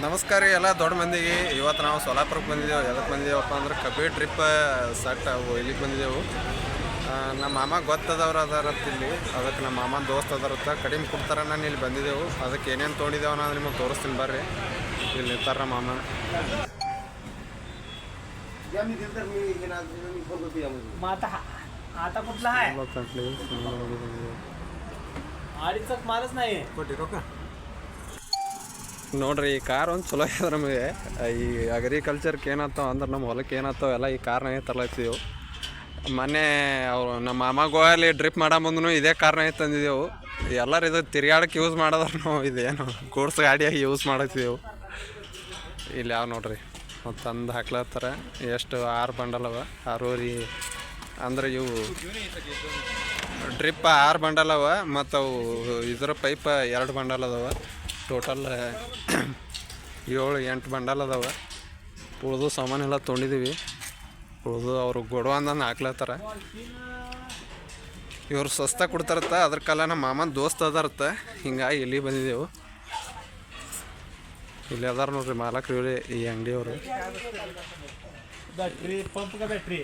ನಮಸ್ಕಾರ ರೀ ಎಲ್ಲ ದೊಡ್ಡ ಮಂದಿಗೆ. ಇವತ್ತು ನಾವು ಸೋಲಾಪುರಕ್ಕೆ ಬಂದಿದ್ದೆವು. ಎದಕ್ಕೆ ಬಂದಿದ್ದೇವಪ್ಪ ಅಂದ್ರೆ ಕಬ್ಬಿ ಟ್ರಿಪ್ ಸಟ್ ಅವು ಇಲ್ಲಿಗೆ ಬಂದಿದ್ದೆವು. ನಮ್ಮ ಮಾಮ ಗೊತ್ತದವ್ರು ಅದಾರತ್ತ ಇಲ್ಲಿ, ಅದಕ್ಕೆ ನಮ್ಮ ಮಾಮನ ದೋಸ್ತ್ ಅದಾರತ್ತ ಕಡಿಮೆ ಕೊಡ್ತಾರ. ನಾನು ಇಲ್ಲಿ ಬಂದಿದ್ದೆವು. ಅದಕ್ಕೆ ಏನೇನು ತೊಗೊಂಡಿದ್ದೇವೆ ನಾನು ನಿಮಗೆ ತೋರಿಸ್ತೀನಿ ಬರ್ರಿ. ಇಲ್ಲಿ ನಿಂತಾರ ಮಾಮ. आता कुठला आहे अडीचक मारच नाही ನೋಡ್ರಿ ಈ ಕಾರ್ ಒಂದು ಚಲೋ ಆಗ್ಯದ ನಮಗೆ. ಈ ಅಗ್ರಿಕಲ್ಚರ್ಗೆ ಏನಾಗ್ತಾವ ಅಂದ್ರೆ ನಮ್ಮ ಹೊಲಕ್ಕೆ ಏನಾಗ್ತಾವ ಎಲ್ಲ ಈ ಕಾರ್ನಾಗೆ ತರ್ಲತ್ತಿದ್ದೆವು. ಮೊನ್ನೆ ಅವ್ರು ನಮ್ಮ ಮಾಮ ಗೋಯಲ್ಲಿ ಡ್ರಿಪ್ ಮಾಡೋ ಮುಂದೂ ಇದೇ ಕಾರ್ನಾಗೆ ತಂದಿದ್ದೆವು. ಎಲ್ಲರೂ ಇದು ತಿರ್ಗಾಡಕ್ಕೆ ಯೂಸ್ ಮಾಡೋದ್ರೆ ನಾವು ಇದೇನು ಗೂಡ್ಸ್ ಗಾಡಿಯಾಗಿ ಯೂಸ್ ಮಾಡತ್ತಿದ್ದೆವು. ಇಲ್ಲಿ ಯಾವ ನೋಡ್ರಿ ಮತ್ತು ತಂದು ಹಾಕ್ಲತ್ತಾರ. ಎಷ್ಟು 6 ಬಂಡಲ್ ಅವ, 6 ಅಂದ್ರೆ ಇವು ಡ್ರಿಪ್ 6 ಬಂಡಲ್ ಅವ ಮತ್ತು ಅವು ಇದರ ಪೈಪ್ 2 ಬಂಡಲ್ ಅದಾವ. ಟೋಟಲ್ 7-8 ಬಂಡಲ್ ಅದಾವ. ಉಳಿದು ಸಾಮಾನೆಲ್ಲ ತೊಗೊಂಡಿದ್ದೀವಿ. ಉಳಿದು ಅವರು ಗೊಡವಂದನ್ನು ಹಾಕ್ಲತ್ತಾರ. ಇವ್ರು ಸಸ್ತ ಕೊಡ್ತಾರತ್ತ, ಅದ್ರ ಕಾಲ ನಮ್ಮ ಮಾಮನ ದೋಸ್ತ್ ಅದಾರತ್ತ. ಹಿಂಗಾಗಿ ಇಲ್ಲಿ ಬಂದಿದ್ದೆವು. ಇಲ್ಲಿ ಅದಾರ ನೋಡ್ರಿ ಮಾಲಕ್ರು ಇವ್ರಿ ಈ ಅಂಗಡಿಯವರು. बॅटरी पंप का बॅटरी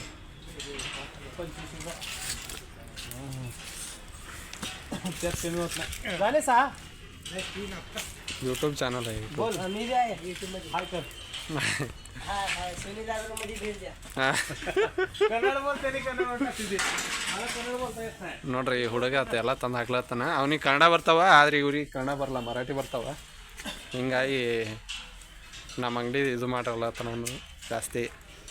त्यात कमी होत नाही. झाले 6 यूट्यूब चॅनल आहे. बोल मी बी आहे YouTube मध्ये हाय कर हाय हाय सोनी दादा मध्ये भेट द्या. कन्नड बोलते नी कन्नड टाकते मला कन्नड बोलता येत नाही. ನೋಡ್ರಿ ಈ ಹುಡುಗ ಆತ ಎಲ್ಲ ತಂದು ಹಾಕ್ಲತ್ತಾನ. ಅವ್ನಿಗೆ ಕನ್ನಡ ಬರ್ತಾವ, ಆದ್ರೆ ಇವ್ರಿಗೆ ಕನ್ನಡ ಬರಲ್ಲ, ಮರಾಠಿ ಬರ್ತಾವ. ಹಿಂಗಾಗಿ ನಮ್ಮ ಅಂಗಡಿ ಇದು ಮಾಡಿರಲ್ಲತ್ತಾನ ಅವನು ಜಾಸ್ತಿ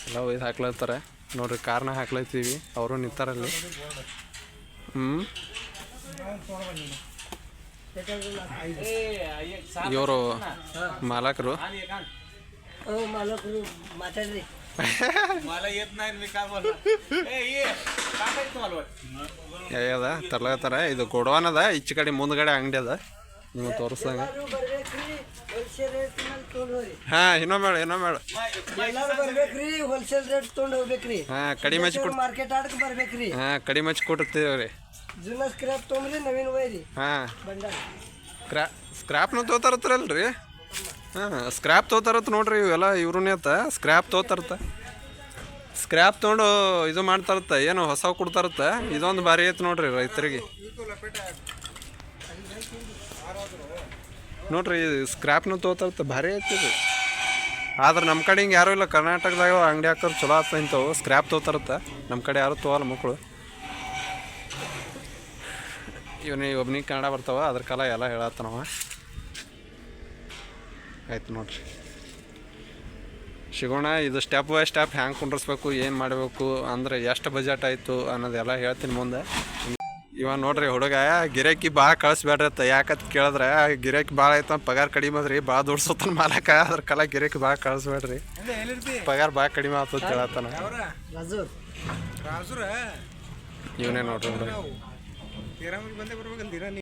ಎಲ್ಲ ಒಯ್ದು ಹಾಕ್ಲತ್ತಾರೆ. ನೋಡ್ರಿ ಕಾರ್ನ ಹಾಕ್ಲತ್ತೀವಿ, ಅವರು ನಿಂತಾರಲ್ಲಿ. ಇವರು ಮಾಲಕರು. ಮಾತಾಡ್ರಿ ಅದ ತರ್ಲತ್ತಾರ. ಇದು ಗೋಡವಾನ್ ಅದ, ಈಚೆ ಕಡೆ ಮುಂದ್ಗಡೆ ಅಂಗಡಿ ಅದ. ನೀವು ತೋರಿಸ್ದಂಗ. ಹಾಂ ಇನ್ನೊಮ್ಮೆ ಹೋಲ್ಸೇಲ್ ರೇಟ್ ತೊಗೊಂಡು ಹೋಗ್ಬೇಕ್ರಿ. ಹಾಂ ಕಡಿಮೆ ಹಚ್ಚಿ ಕೊಟ್ಟು ಮಾರ್ಕೆಟ್ ಆಡಕ್ಕೆ ಬರ್ಬೇಕ್ರಿ. ಹಾಂ ಕಡಿಮೆ ಹಚ್ಚಿ ಕೊಟ್ಟಿರ್ತೀವಿ. ಜೂನ ಸ್ಕ್ರಾಪ್ ತೊಗೊಂಡ್ರಿ ನವೀನ್ ಒಯ್ರಿ. ಹಾಂ ಬಂಡಲ್ ಸ್ಕ್ರಾಪ್ನು ತೋತಾರತ್ರಲ್ರಿ. ಹಾಂ ಸ್ಕ್ರಾಪ್ ತೋತಾರತ್ ನೋಡ್ರಿ. ಇವೆಲ್ಲ ಇವ್ರನ್ನೇ ಆತ ಸ್ಕ್ರಾಪ್ ತೋತಾರತ್ತ. ಸ್ಕ್ರಾಪ್ ತೊಗೊಂಡು ಇದು ಮಾಡ್ತಾರತ್ತ, ಏನು ಹೊಸ ಕೊಡ್ತಾರತ್ತ. ಇದೊಂದು ಭಾರಿ ಐತೆ ನೋಡ್ರಿ ರೈತರಿಗೆ. ನೋಡ್ರಿ ಸ್ಕ್ರಾಪ್ನು ತೋತಾರತ್ತ, ಭಾರಿ ಐತಿ ಇದು. ಆದ್ರೆ ನಮ್ಮ ಕಡೆ ಹಿಂಗೆ ಯಾರೂ ಇಲ್ಲ. ಕರ್ನಾಟಕದಾಗ ಅಂಗಡಿ ಹಾಕೋರು ಚಲೋ ಆಗ್ತಾ ಇಂಥವು ಸ್ಕ್ರಾಪ್ ತೋತಾರತ್ತ. ನಮ್ಮ ಕಡೆ ಯಾರು ತೋವಲ್ಲ ಮಕ್ಕಳು. ಇವನಿಗೆ ಒಬ್ಬನಿಗೆ ಕನ್ನಡ ಬರ್ತಾವ, ಅದ್ರ ಕಾಲ ಎಲ್ಲ ಹೇಳತ್ತನವ. ಆಯ್ತು ನೋಡ್ರಿ, ಸಿಗೋಣ. ಇದು ಸ್ಟೆಪ್ ಬೈ ಸ್ಟೆಪ್ ಹ್ಯಾಂಗೆ ಕುಂಡ್ರಿಸ್ಬೇಕು, ಏನು ಮಾಡಬೇಕು ಅಂದ್ರೆ ಎಷ್ಟು ಬಜೆಟ್ ಆಯಿತು ಅನ್ನೋದೆಲ್ಲ ಹೇಳ್ತೀನಿ ಮುಂದೆ. ಇವ ನೋಡ್ರಿ ಹುಡುಗ ಗಿರಾಕಿ ಭಾಳ ಕಳಿಸ್ಬೇಡ್ರತ್ತ. ಯಾಕಂತ ಕೇಳಿದ್ರೆ ಗಿರಾಕಿ ಭಾಳ ಆಯ್ತು, ಪಗಾರ ಕಡಿಮೆ ಅದ್ರಿ, ಭಾಳ ದುಡ್ಸೋತನ ಮಾಲಕ. ಅದ್ರ ಕಾಲ ಗಿರಾಕಿ ಭಾಳ ಕಳಿಸ್ಬೇಡ್ರಿ, ಪಗಾರ ಭಾಳ ಕಡಿಮೆ ಆಗ್ತದ ಹೇಳತ್ತಾನ. ಇವನೇ ನೋಡ್ರಿ ಹುಡುಗ.